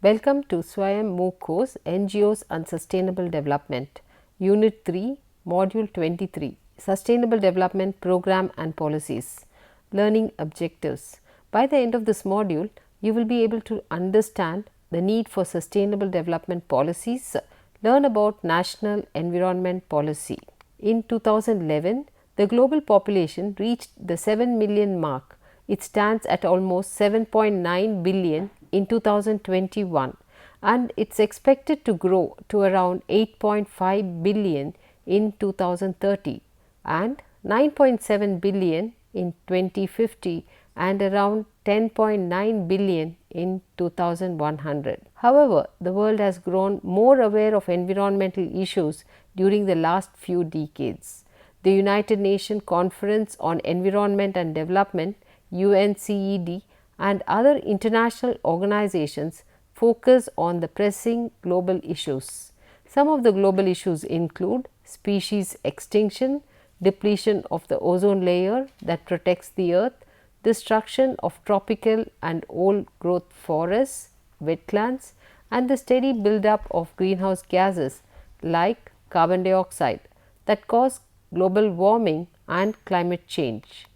Welcome to Swayam MOOC course NGOs and Sustainable Development, Unit 3, Module 23, Sustainable Development Program and Policies, Learning Objectives. By the end of this module, you will be able to understand the need for sustainable development policies, learn about national environment policy. In 2011, the global population reached the 7 million mark. It stands at almost 7.9 billion in 2021 and it's expected to grow to around 8.5 billion in 2030 and 9.7 billion in 2050 and around 10.9 billion in 2100. However, the world has grown more aware of environmental issues during the last few decades. The United Nations Conference on Environment and Development UNCED and other international organizations focus on the pressing global issues. Some of the global issues include species extinction, depletion of the ozone layer that protects the earth, destruction of tropical and old growth forests, wetlands, and the steady buildup of greenhouse gases like carbon dioxide that cause global warming and climate change.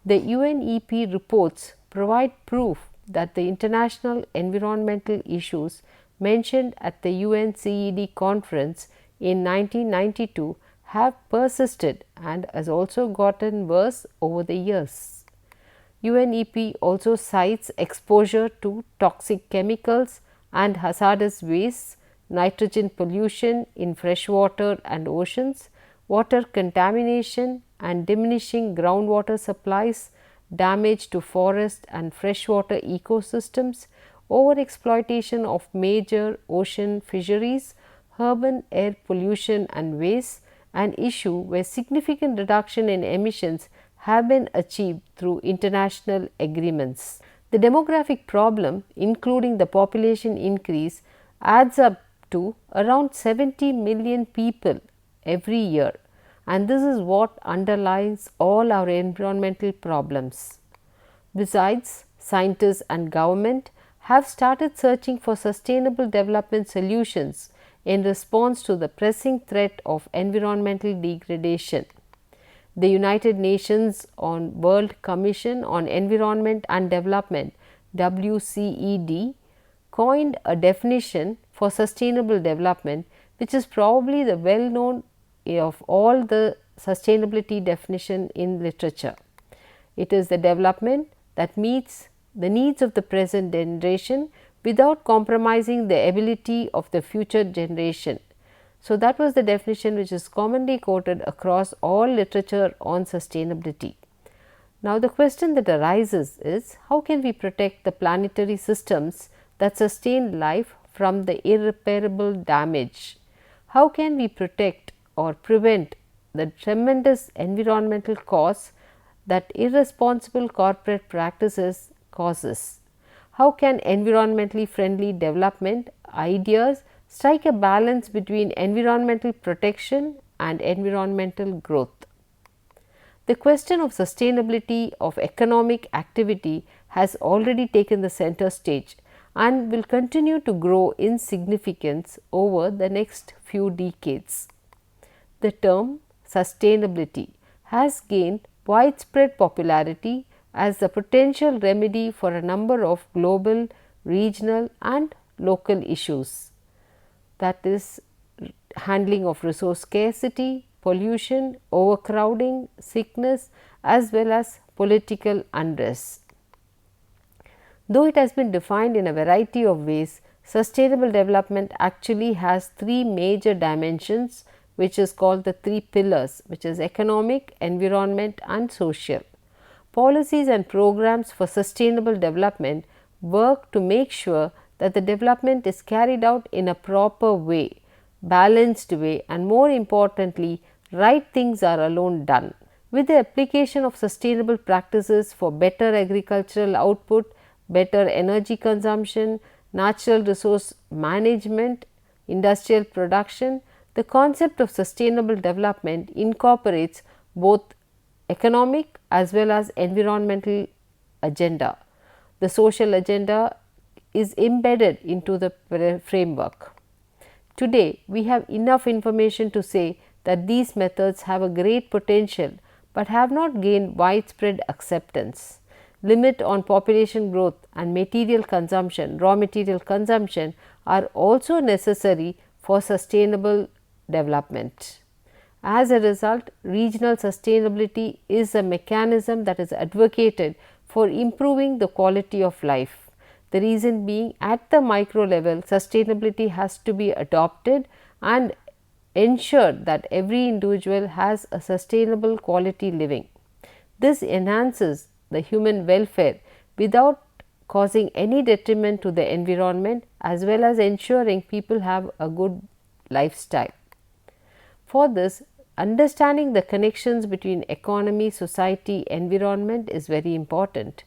The UNEP reports provide proof that the international environmental issues mentioned at the UNCED conference in 1992 have persisted and has also gotten worse over the years. UNEP also cites exposure to toxic chemicals and hazardous wastes, nitrogen pollution in freshwater and oceans, water contamination and diminishing groundwater supplies, damage to forest and freshwater ecosystems, overexploitation of major ocean fisheries, urban air pollution and waste, an issue where significant reduction in emissions have been achieved through international agreements. The demographic problem, including the population increase, adds up to around 70 million people every year, and this is what underlies all our environmental problems. Besides, scientists and government have started searching for sustainable development solutions in response to the pressing threat of environmental degradation. The United Nations World Commission on Environment and Development WCED coined a definition for sustainable development which is probably the well known of all the sustainability definition in literature. It is the development that meets the needs of the present generation without compromising the ability of the future generation. So, that was the definition which is commonly quoted across all literature on sustainability. Now, the question that arises is how can we protect the planetary systems that sustain life from the irreparable damage? How can we protect or prevent the tremendous environmental costs that irresponsible corporate practices causes? How can environmentally friendly development ideas strike a balance between environmental protection and environmental growth? The question of sustainability of economic activity has already taken the center stage and will continue to grow in significance over the next few decades. The term sustainability has gained widespread popularity as the potential remedy for a number of global, regional and local issues, that is handling of resource scarcity, pollution, overcrowding, sickness as well as political unrest. Though it has been defined in a variety of ways, sustainable development actually has three major dimensions which is called the three pillars, which is economic, environment and social. Policies and programs for sustainable development work to make sure that the development is carried out in a proper way, balanced way and more importantly, right things are alone done. With the application of sustainable practices for better agricultural output, better energy consumption, natural resource management, industrial production, the concept of sustainable development incorporates both economic as well as environmental agenda. The social agenda is embedded into the framework. Today, we have enough information to say that these methods have a great potential, but have not gained widespread acceptance. Limit on population growth and material consumption, raw material consumption are also necessary for sustainable development. As a result, regional sustainability is a mechanism that is advocated for improving the quality of life. The reason being, at the micro level, sustainability has to be adopted and ensured that every individual has a sustainable quality living. This enhances the human welfare without causing any detriment to the environment, as well as ensuring people have a good lifestyle. For this, understanding the connections between economy, society, environment is very important.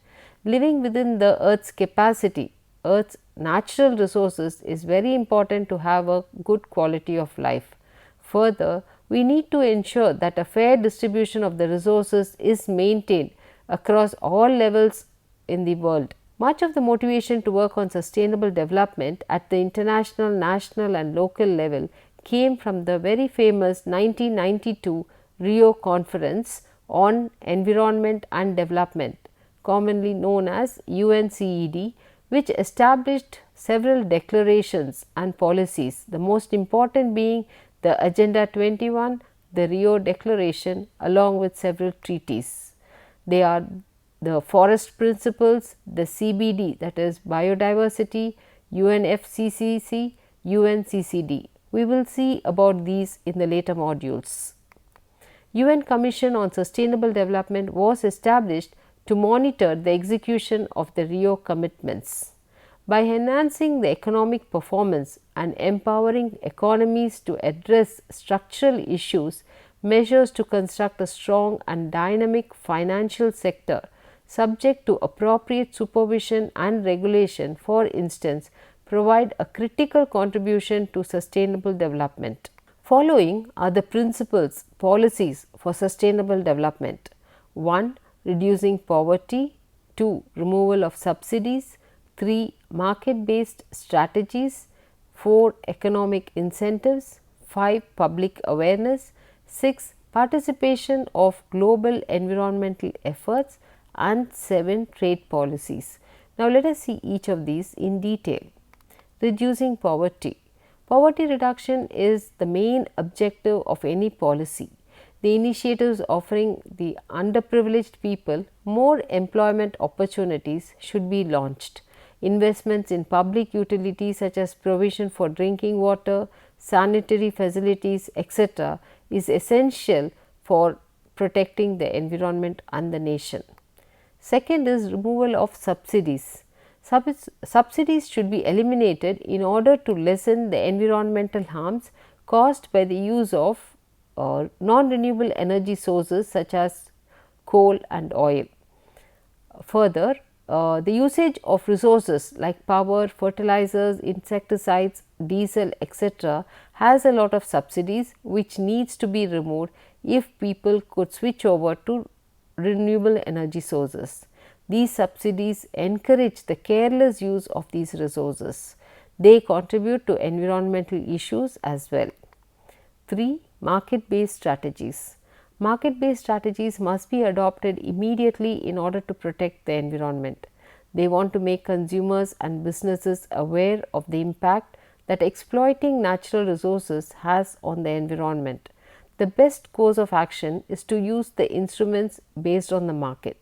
Living within the earth's capacity, earth's natural resources, is very important to have a good quality of life. Further, we need to ensure that a fair distribution of the resources is maintained across all levels in the world. Much of the motivation to work on sustainable development at the international, national and local level came from the very famous 1992 Rio Conference on Environment and Development, commonly known as UNCED, which established several declarations and policies, the most important being the Agenda 21, the Rio Declaration, along with several treaties. They are the Forest Principles, the CBD, that is Biodiversity, UNFCCC, UNCCD. We will see about these in the later modules. UN Commission on Sustainable Development was established to monitor the execution of the Rio commitments. By enhancing the economic performance and empowering economies to address structural issues, measures to construct a strong and dynamic financial sector subject to appropriate supervision and regulation, for instance, provide a critical contribution to sustainable development. Following are the principles, policies for sustainable development. 1. Reducing poverty. 2. Removal of subsidies. 3. Market-based strategies. 4. Economic incentives. 5. Public awareness. 6. Participation of global environmental efforts. And 7. Trade policies. Now, let us see each of these in detail. Reducing poverty. Poverty reduction is the main objective of any policy. The initiatives offering the underprivileged people more employment opportunities should be launched. Investments in public utilities such as provision for drinking water, sanitary facilities, etc. is essential for protecting the environment and the nation. Second is removal of subsidies. Subsidies should be eliminated in order to lessen the environmental harms caused by the use of non-renewable energy sources such as coal and oil. Further, the usage of resources like power, fertilizers, insecticides, diesel, etc. has a lot of subsidies which needs to be removed if people could switch over to renewable energy sources. These subsidies encourage the careless use of these resources. They contribute to environmental issues as well. 3. Market-based strategies. Market-based strategies must be adopted immediately in order to protect the environment. They want to make consumers and businesses aware of the impact that exploiting natural resources has on the environment. The best course of action is to use the instruments based on the market.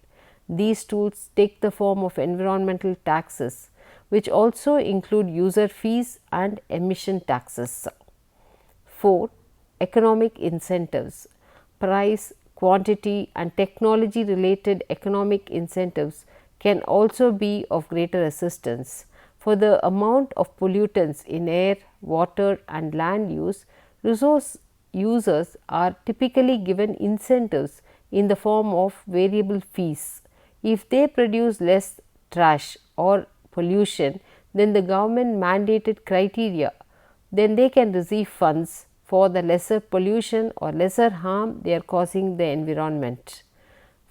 These tools take the form of environmental taxes, which also include user fees and emission taxes. 4. Economic incentives. Price, quantity and technology related economic incentives can also be of greater assistance. For the amount of pollutants in air, water and land use, resource users are typically given incentives in the form of variable fees. If they produce less trash or pollution than the government mandated criteria, then they can receive funds for the lesser pollution or lesser harm they are causing the environment.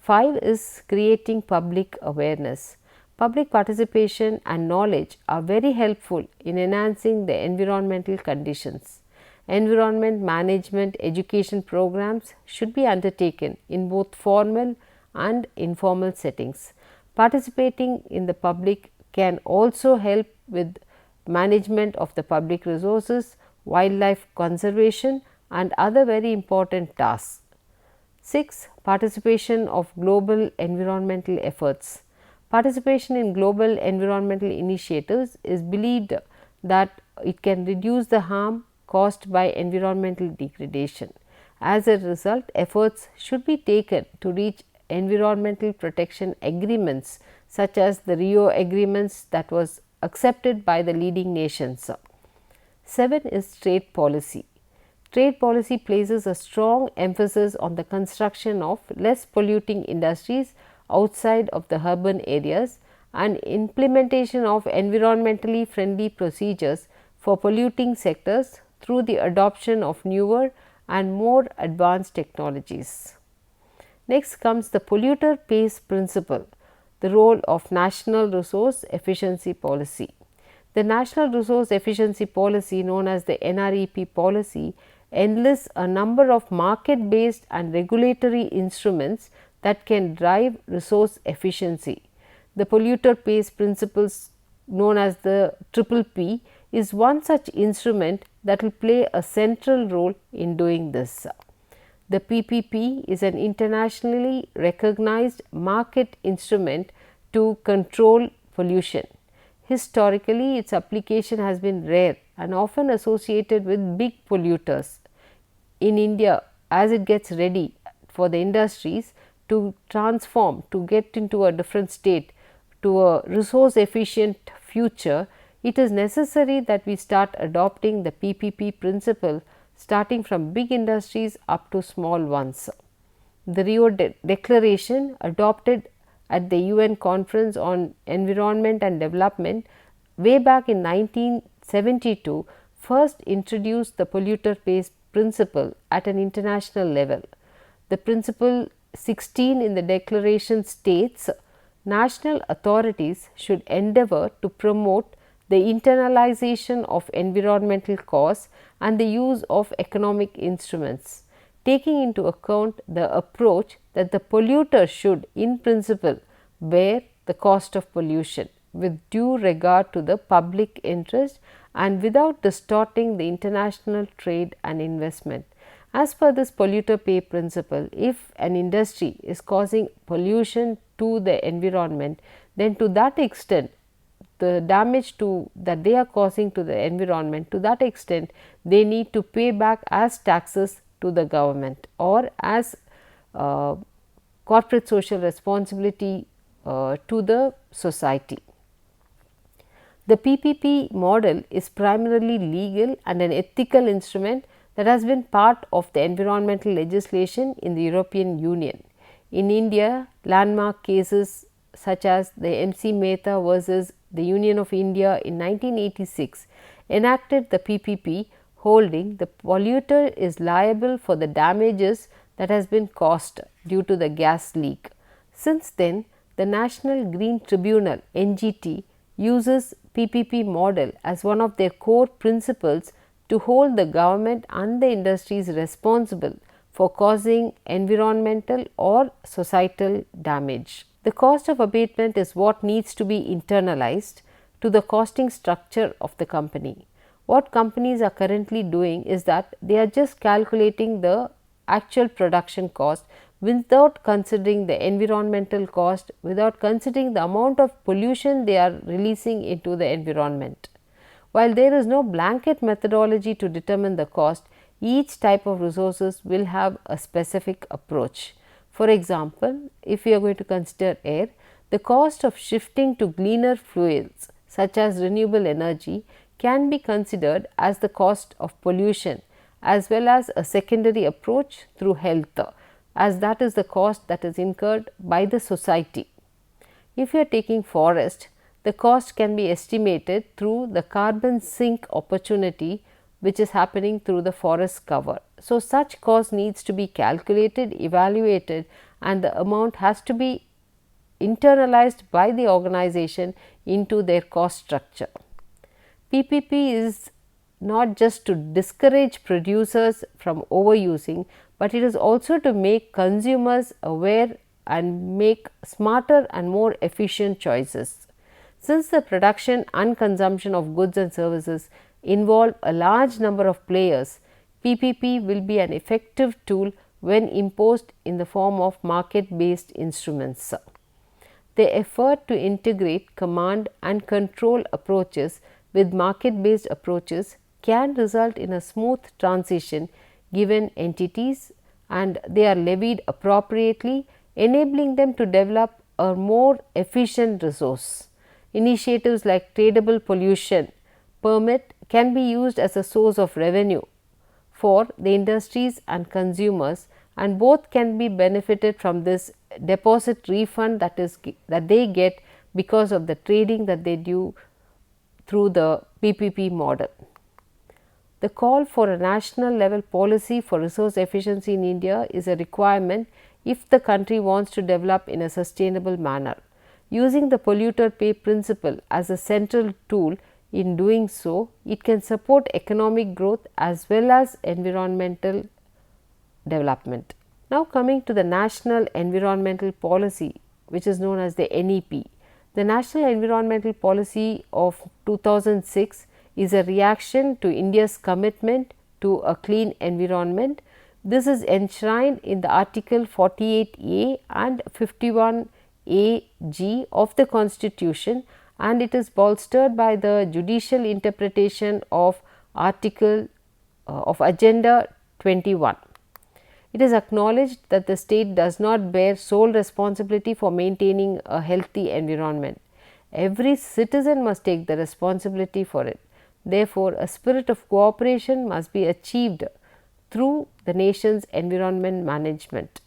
5 is creating public awareness. Public participation and knowledge are very helpful in enhancing the environmental conditions. Environment management education programs should be undertaken in both formal and informal settings. Participating in the public can also help with management of the public resources, wildlife conservation and other very important tasks. 6. Participation of global environmental efforts. Participation in global environmental initiatives is believed that it can reduce the harm caused by environmental degradation. As a result, efforts should be taken to reach environmental protection agreements such as the Rio agreements that was accepted by the leading nations. 7 is trade policy. Trade policy places a strong emphasis on the construction of less polluting industries outside of the urban areas and implementation of environmentally friendly procedures for polluting sectors through the adoption of newer and more advanced technologies. Next comes the polluter pays principle, the role of national resource efficiency policy. The National Resource Efficiency Policy, known as the NREP policy, enlists a number of market based and regulatory instruments that can drive resource efficiency. The polluter pays principles, known as the Triple P, is one such instrument that will play a central role in doing this. The PPP is an internationally recognized market instrument to control pollution. Historically, its application has been rare and often associated with big polluters. In India, as it gets ready for the industries to transform, to get into a different state, to a resource efficient future, it is necessary that we start adopting the PPP principle, starting from big industries up to small ones. The Rio Declaration, adopted at the UN Conference on Environment and Development way back in 1972, first introduced the polluter pays principle at an international level. The principle 16 in the declaration states national authorities should endeavor to promote the internalization of environmental costs and the use of economic instruments, taking into account the approach that the polluter should in principle bear the cost of pollution with due regard to the public interest and without distorting the international trade and investment. As per this polluter pay principle, if an industry is causing pollution to the environment, then to that extent the damage that they are causing to the environment, to that extent they need to pay back as taxes to the government or as corporate social responsibility to the society. The PPP model is primarily legal and an ethical instrument that has been part of the environmental legislation in the European Union. In India, landmark cases such as the MC Mehta versus the Union of India in 1986 enacted the PPP, holding the polluter is liable for the damages that has been caused due to the gas leak. Since then, the National Green Tribunal (NGT) uses PPP model as one of their core principles to hold the government and the industries responsible for causing environmental or societal damage. The cost of abatement is what needs to be internalized to the costing structure of the company. What companies are currently doing is that they are just calculating the actual production cost without considering the environmental cost, without considering the amount of pollution they are releasing into the environment. While there is no blanket methodology to determine the cost, each type of resources will have a specific approach. For example, if we are going to consider air, the cost of shifting to cleaner fuels such as renewable energy can be considered as the cost of pollution as well as a secondary approach through health, as that is the cost that is incurred by the society. If you are taking forest, the cost can be estimated through the carbon sink opportunity which is happening through the forest cover. So, such cost needs to be calculated, evaluated, and the amount has to be internalized by the organization into their cost structure. PPP is not just to discourage producers from overusing, but it is also to make consumers aware and make smarter and more efficient choices. Since the production and consumption of goods and services involve a large number of players, PPP will be an effective tool when imposed in the form of market based instruments. The effort to integrate command and control approaches with market based approaches can result in a smooth transition given entities and they are levied appropriately, enabling them to develop a more efficient resource. Initiatives like tradable pollution permit can be used as a source of revenue for the industries and consumers, and both can be benefited from this deposit refund that they get because of the trading that they do through the PPP model. The call for a national level policy for resource efficiency in India is a requirement if the country wants to develop in a sustainable manner. Using the polluter pay principle as a central tool in doing so, it can support economic growth as well as environmental development. Now coming to the National Environmental Policy, which is known as the NEP. The National Environmental Policy of 2006 is a reaction to India's commitment to a clean environment. This is enshrined in the Article 48A and 51AG of the Constitution, and it is bolstered by the judicial interpretation of Article of Agenda 21. It is acknowledged that the state does not bear sole responsibility for maintaining a healthy environment. Every citizen must take the responsibility for it. Therefore, a spirit of cooperation must be achieved through the nation's environment management.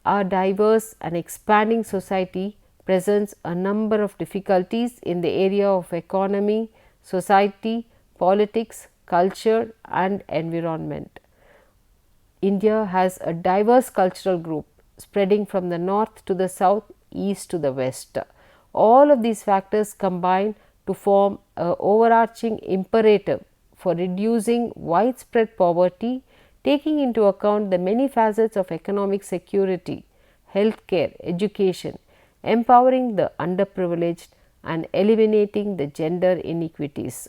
Our diverse and expanding society presents a number of difficulties in the area of economy, society, politics, culture and environment. India has a diverse cultural group spreading from the north to the south, east to the west. All of these factors combine to form an overarching imperative for reducing widespread poverty, taking into account the many facets of economic security, healthcare, education, empowering the underprivileged and eliminating the gender inequities.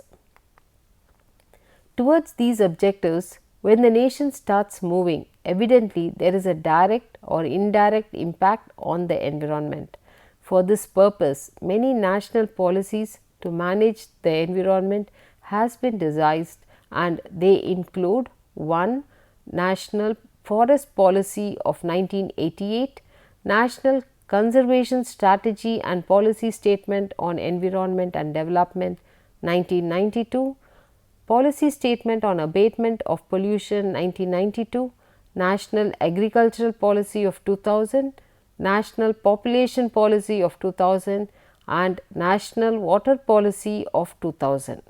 Towards these objectives, when the nation starts moving, evidently there is a direct or indirect impact on the environment. For this purpose, many national policies to manage the environment has been devised, and they include 1. National Forest Policy of 1988, National Conservation Strategy and Policy Statement on Environment and Development 1992, Policy Statement on Abatement of Pollution 1992, National Agricultural Policy of 2000, National Population Policy of 2000 and National Water Policy of 2000.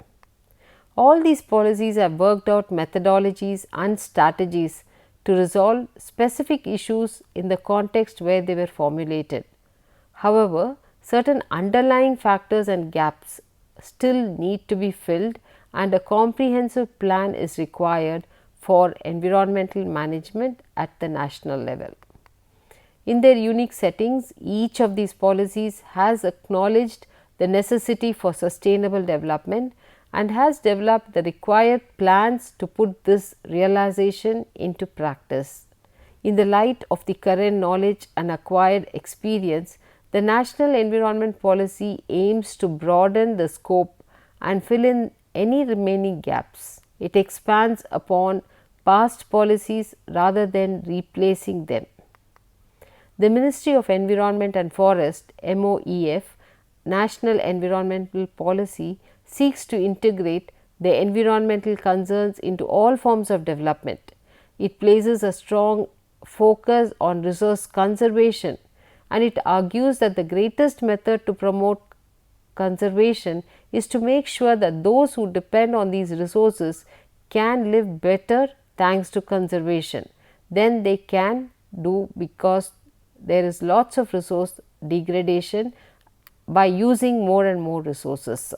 All these policies have worked out methodologies and strategies to resolve specific issues in the context where they were formulated. However, certain underlying factors and gaps still need to be filled, and a comprehensive plan is required for environmental management at the national level. In their unique settings, each of these policies has acknowledged the necessity for sustainable development and has developed the required plans to put this realization into practice. In the light of the current knowledge and acquired experience, the National Environment Policy aims to broaden the scope and fill in any remaining gaps. It expands upon past policies rather than replacing them. The Ministry of Environment and Forest (MoEF) National Environmental Policy seeks to integrate the environmental concerns into all forms of development. It places a strong focus on resource conservation, and it argues that the greatest method to promote conservation is to make sure that those who depend on these resources can live better thanks to conservation than they can do because there is lots of resource degradation by using more and more resources.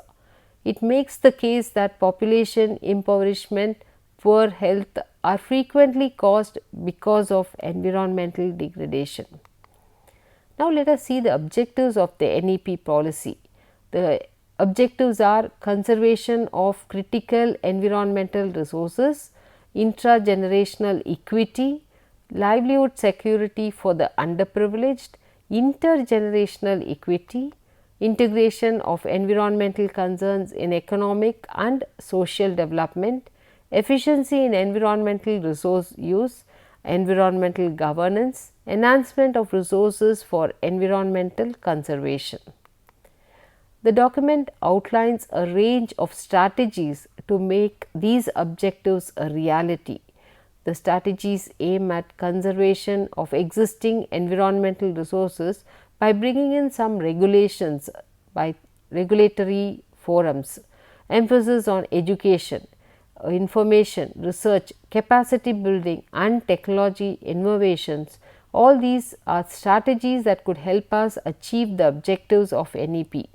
It makes the case that population impoverishment, poor health are frequently caused because of environmental degradation. Now, let us see the objectives of the NEP policy. The objectives are conservation of critical environmental resources, intragenerational equity, livelihood security for the underprivileged, intergenerational equity, integration of environmental concerns in economic and social development, efficiency in environmental resource use, environmental governance, enhancement of resources for environmental conservation. The document outlines a range of strategies to make these objectives a reality. The strategies aim at conservation of existing environmental resources by bringing in some regulations by regulatory forums, emphasis on education, information, research, capacity building and technology innovations. All these are strategies that could help us achieve the objectives of NEP.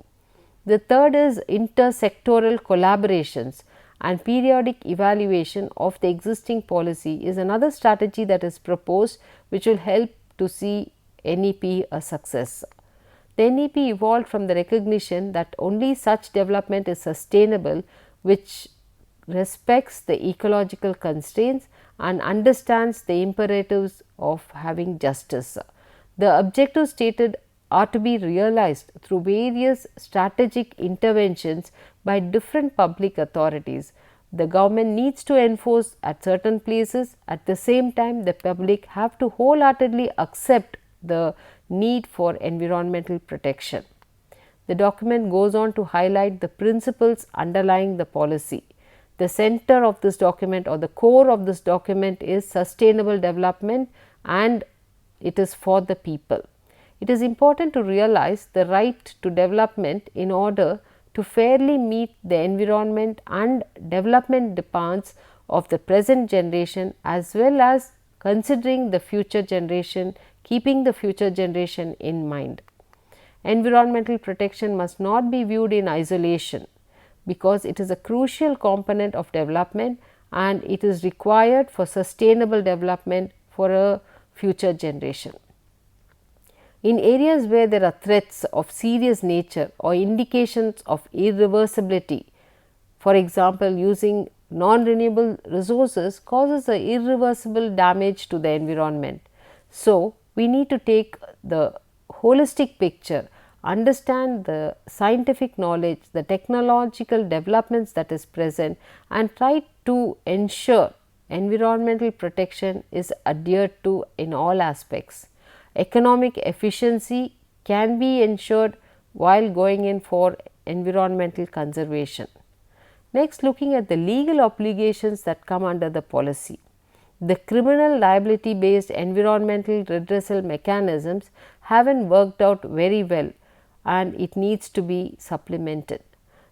The third is intersectoral collaborations and periodic evaluation of the existing policy is another strategy that is proposed which will help to see NEP a success. The NEP evolved from the recognition that only such development is sustainable which respects the ecological constraints and understands the imperatives of having justice. The objectives stated are to be realized through various strategic interventions by different public authorities. The government needs to enforce at certain places, at the same time the public have to wholeheartedly accept the need for environmental protection. The document goes on to highlight the principles underlying the policy. The center of this document or the core of this document is sustainable development and it is for the people. It is important to realize the right to development in order to fairly meet the environment and development demands of the present generation as well as considering the future generation, keeping the future generation in mind. Environmental protection must not be viewed in isolation because it is a crucial component of development and it is required for sustainable development for a future generation. In areas where there are threats of serious nature or indications of irreversibility, for example, using non-renewable resources causes a irreversible damage to the environment. So, we need to take the holistic picture, understand the scientific knowledge, the technological developments that is present and try to ensure environmental protection is adhered to in all aspects. Economic efficiency can be ensured while going in for environmental conservation. Next, looking at the legal obligations that come under the policy. The criminal liability based environmental redressal mechanisms haven't worked out very well and it needs to be supplemented.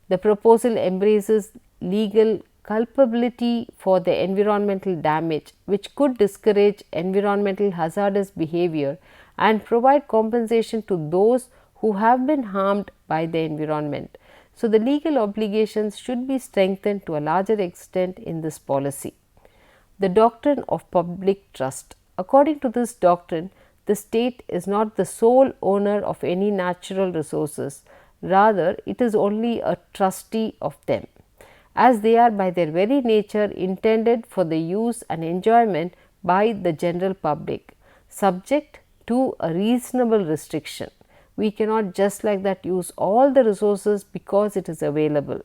The proposal embraces legal culpability for the environmental damage which could discourage environmental hazardous behavior and provide compensation to those who have been harmed by the environment. So, the legal obligations should be strengthened to a larger extent in this policy. The doctrine of public trust. According to this doctrine, the state is not the sole owner of any natural resources, rather it is only a trustee of them, as they are by their very nature intended for the use and enjoyment by the general public, subject to a reasonable restriction. We cannot just like that use all the resources because it is available.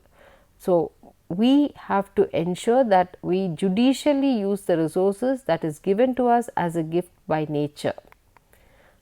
So, we have to ensure that we judicially use the resources that is given to us as a gift by nature.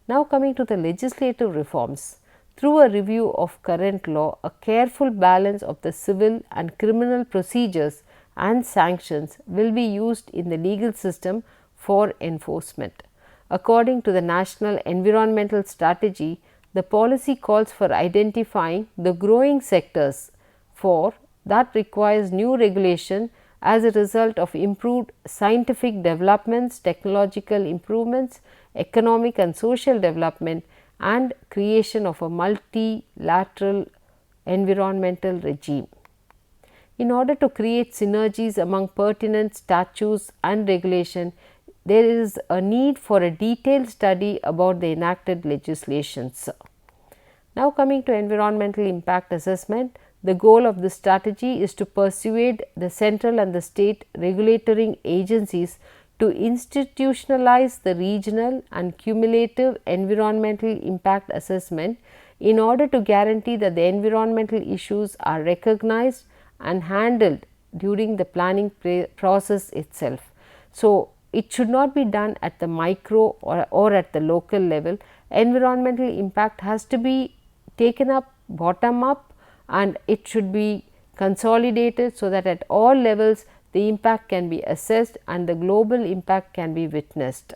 Now, coming to the legislative reforms. Through a review of current law, a careful balance of the civil and criminal procedures and sanctions will be used in the legal system for enforcement. According to the National Environmental Strategy, the policy calls for identifying the growing sectors for that requires new regulation as a result of improved scientific developments, technological improvements, economic and social development and creation of a multilateral environmental regime. In order to create synergies among pertinent statutes and regulation, there is a need for a detailed study about the enacted legislations. Now coming to environmental impact assessment, the goal of this strategy is to persuade the central and the state regulatory agencies to institutionalize the regional and cumulative environmental impact assessment in order to guarantee that the environmental issues are recognized and handled during the planning process itself. So, it should not be done at the micro or at the local level. Environmental impact has to be taken up bottom up, and it should be consolidated so that at all levels the impact can be assessed and the global impact can be witnessed.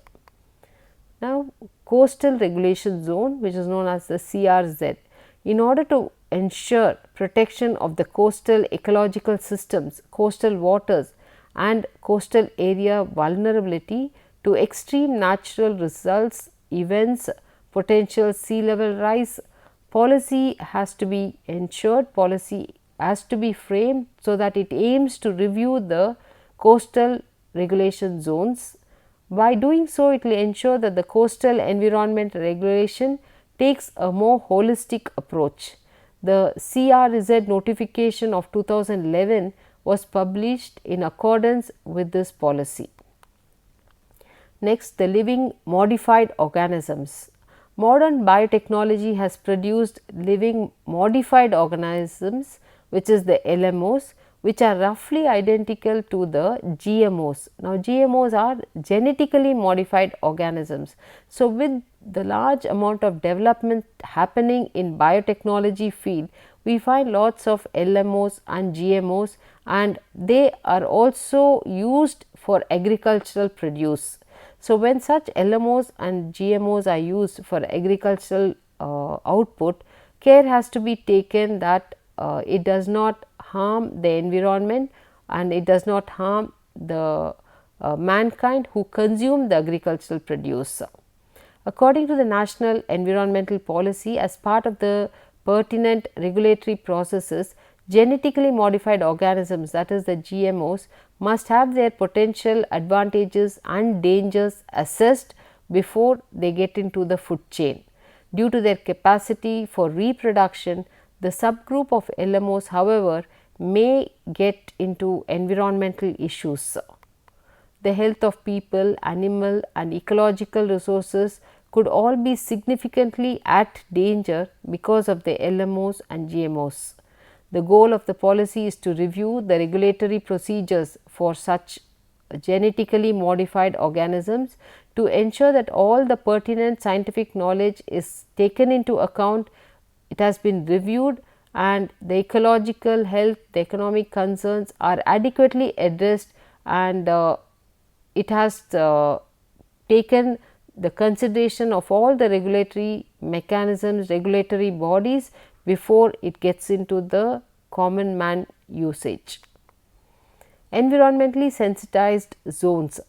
Now, coastal regulation zone, which is known as the CRZ, in order to ensure protection of the coastal ecological systems, coastal waters and coastal area vulnerability to extreme natural results, events, potential sea level rise, policy has to be ensured, policy has to be framed so that it aims to review the coastal regulation zones. By doing so, it will ensure that the coastal environment regulation takes a more holistic approach. The CRZ notification of 2011 was published in accordance with this policy. Next, the living modified organisms. Modern biotechnology has produced living modified organisms, which is the LMOs, which are roughly identical to the GMOs. Now, GMOs are genetically modified organisms. So, with the large amount of development happening in biotechnology field, we find lots of LMOs and GMOs, and they are also used for agricultural produce. So, when such LMOs and GMOs are used for agricultural output, care has to be taken that it does not harm the environment and it does not harm the mankind who consume the agricultural produce. According to the National Environmental Policy, as part of the pertinent regulatory processes, genetically modified organisms, that is the GMOs, must have their potential advantages and dangers assessed before they get into the food chain. Due to their capacity for reproduction, the subgroup of LMOs, however, may get into environmental issues. The health of people, animal and ecological resources could all be significantly at danger because of the LMOs and GMOs. The goal of the policy is to review the regulatory procedures for such genetically modified organisms to ensure that all the pertinent scientific knowledge is taken into account, it has been reviewed, and the ecological health, the economic concerns are adequately addressed, and it has taken the consideration of all the regulatory mechanisms, regulatory bodies before it gets into the common man usage. Environmentally sensitized zones.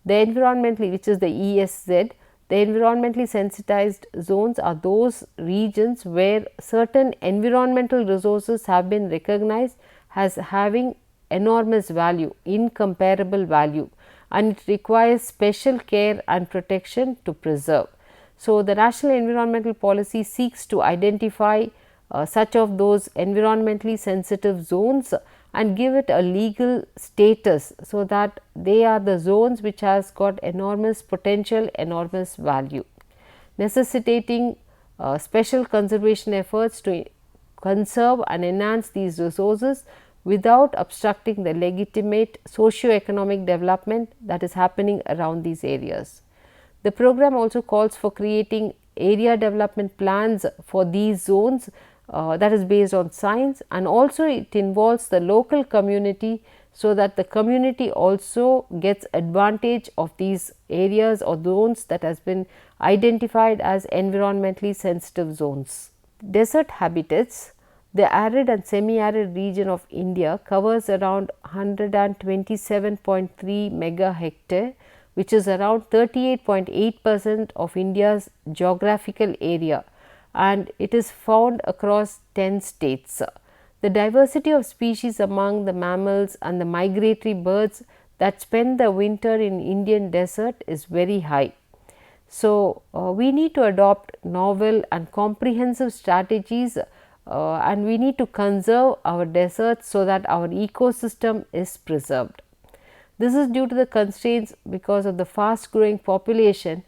The environmentally, which is the ESZ, the environmentally sensitized zones are those regions where certain environmental resources have been recognized as having enormous value, incomparable value, and it requires special care and protection to preserve. So, the National Environmental Policy seeks to identify such of those environmentally sensitive zones and give it a legal status, so that they are the zones which has got enormous potential, enormous value, necessitating special conservation efforts to conserve and enhance these resources without obstructing the legitimate socio-economic development that is happening around these areas. The program also calls for creating area development plans for these zones that is based on science, and also it involves the local community, so that the community also gets advantage of these areas or zones that has been identified as environmentally sensitive zones. Desert habitats. The arid and semi-arid region of India covers around 127.3 megahectare, which is around 38.8% of India's geographical area, and it is found across 10 states. The diversity of species among the mammals and the migratory birds that spend the winter in Indian desert is very high. So, we need to adopt novel and comprehensive strategies and we need to conserve our deserts so that our ecosystem is preserved. This is due to the constraints because of the fast growing population.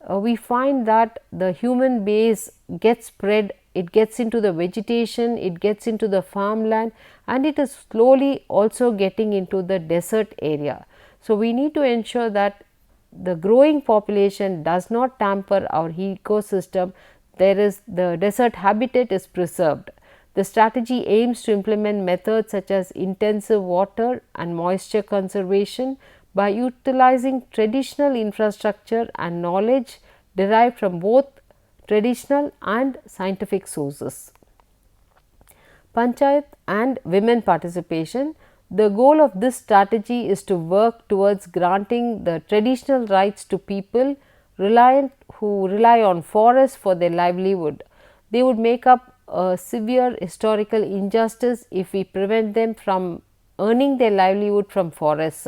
We find that the human base gets spread, it gets into the vegetation, it gets into the farmland, and it is slowly also getting into the desert area. So, we need to ensure that the growing population does not tamper our ecosystem. The desert habitat is preserved. The strategy aims to implement methods such as intensive water and moisture conservation by utilizing traditional infrastructure and knowledge derived from both traditional and scientific sources. Panchayat and women participation. The goal of this strategy is to work towards granting the traditional rights to people who rely on forests for their livelihood. They would make up a severe historical injustice if we prevent them from earning their livelihood from forests.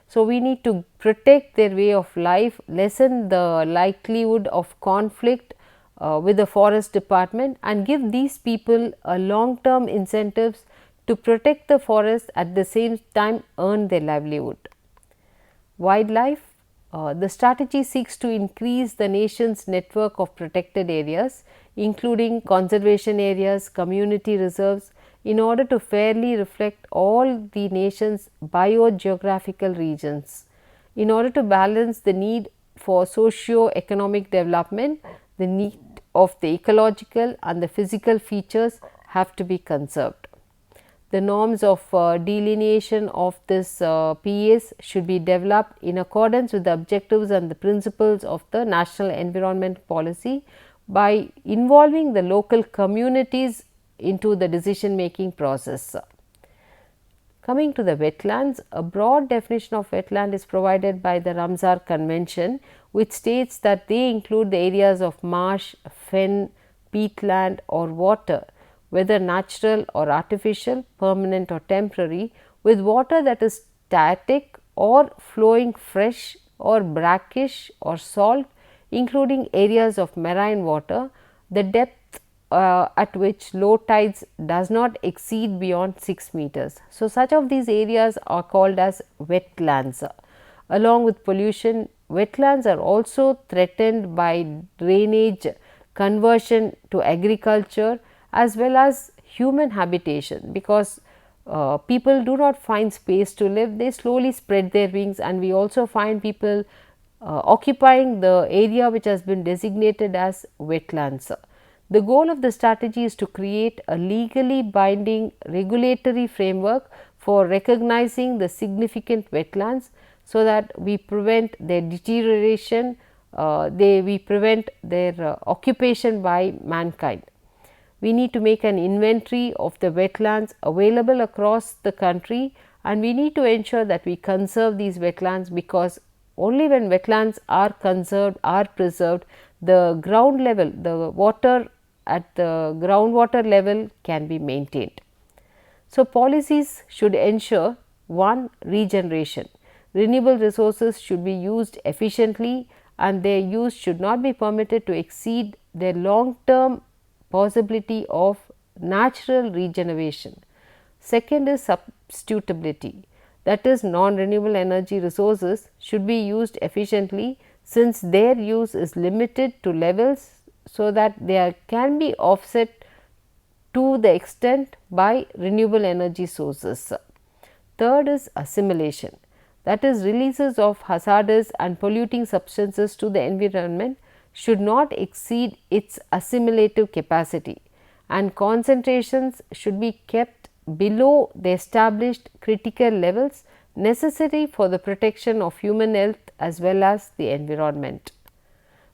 So, we need to protect their way of life, lessen the likelihood of conflict with the forest department, and give these people a long term incentives to protect the forest, at the same time earn their livelihood. Wildlife. The strategy seeks to increase the nation's network of protected areas, including conservation areas, community reserves, in order to fairly reflect all the nation's biogeographical regions. In order to balance the need for socio-economic development, the need of the ecological and the physical features have to be conserved. The norms of delineation of this PES should be developed in accordance with the objectives and the principles of the National Environment Policy by involving the local communities into the decision making process. Coming to the wetlands, a broad definition of wetland is provided by the Ramsar Convention, which states that they include the areas of marsh, fen, peatland or water, whether natural or artificial, permanent or temporary, with water that is static or flowing fresh or brackish or salt, including areas of marine water, the depth at which low tides does not exceed beyond 6 meters. So, such of these areas are called as wetlands. Along with pollution, wetlands are also threatened by drainage, conversion to agriculture, as well as human habitation, because people do not find space to live, they slowly spread their wings, and we also find people occupying the area which has been designated as wetlands. The goal of the strategy is to create a legally binding regulatory framework for recognizing the significant wetlands, so that we prevent their deterioration, we prevent their occupation by mankind. We need to make an inventory of the wetlands available across the country, and we need to ensure that we conserve these wetlands, because only when wetlands are conserved, are preserved, the ground level, the water at the groundwater level can be maintained. So, policies should ensure: 1. Regeneration. Renewable resources should be used efficiently, and their use should not be permitted to exceed their long term possibility of natural regeneration. Second is substitutability, that is, non-renewable energy resources should be used efficiently, since their use is limited to levels so that they can be offset to the extent by renewable energy sources. Third is assimilation, that is, releases of hazardous and polluting substances to the environment should not exceed its assimilative capacity, and concentrations should be kept below the established critical levels necessary for the protection of human health as well as the environment.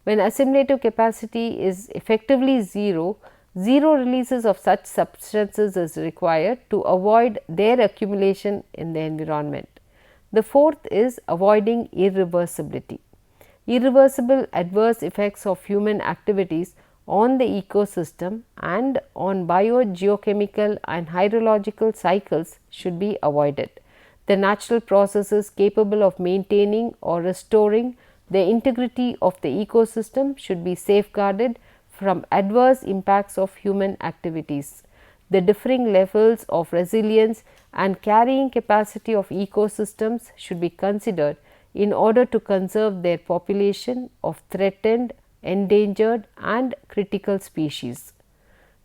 When assimilative capacity is effectively zero, zero releases of such substances is required to avoid their accumulation in the environment. The fourth is avoiding irreversibility. Irreversible adverse effects of human activities on the ecosystem and on biogeochemical and hydrological cycles should be avoided. The natural processes capable of maintaining or restoring the integrity of the ecosystem should be safeguarded from adverse impacts of human activities. The differing levels of resilience and carrying capacity of ecosystems should be considered in order to conserve their population of threatened, endangered and critical species.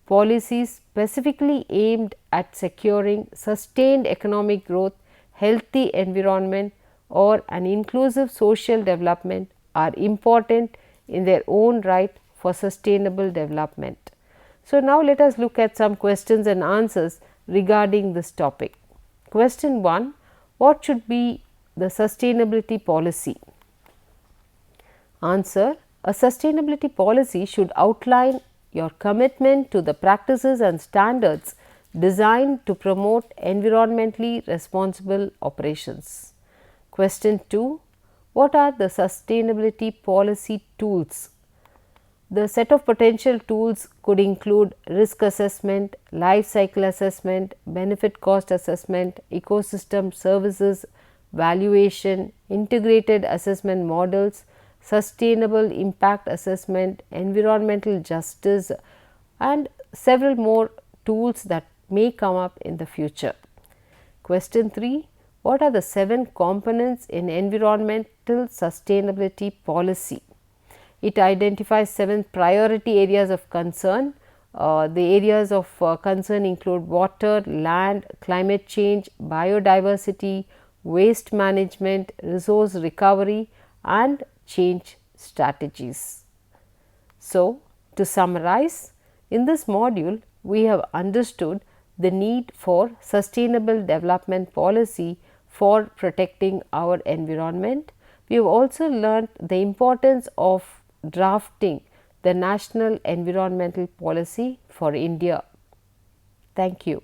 Policies specifically aimed at securing sustained economic growth, healthy environment or an inclusive social development are important in their own right for sustainable development. So, now let us look at some questions and answers regarding this topic. Question 1: what should be the sustainability policy? Answer: a sustainability policy should outline your commitment to the practices and standards designed to promote environmentally responsible operations. Question 2: what are the sustainability policy tools? The set of potential tools could include risk assessment, life cycle assessment, benefit cost assessment, ecosystem services valuation, integrated assessment models, sustainable impact assessment, environmental justice and several more tools that may come up in the future. Question 3: what are the 7 components in environmental sustainability policy? It identifies 7 priority areas of concern. The areas of concern include water, land, climate change, biodiversity, waste management, resource recovery and change strategies. So, to summarize, in this module we have understood the need for sustainable development policy for protecting our environment. We have also learnt the importance of drafting the National Environmental Policy for India. Thank you.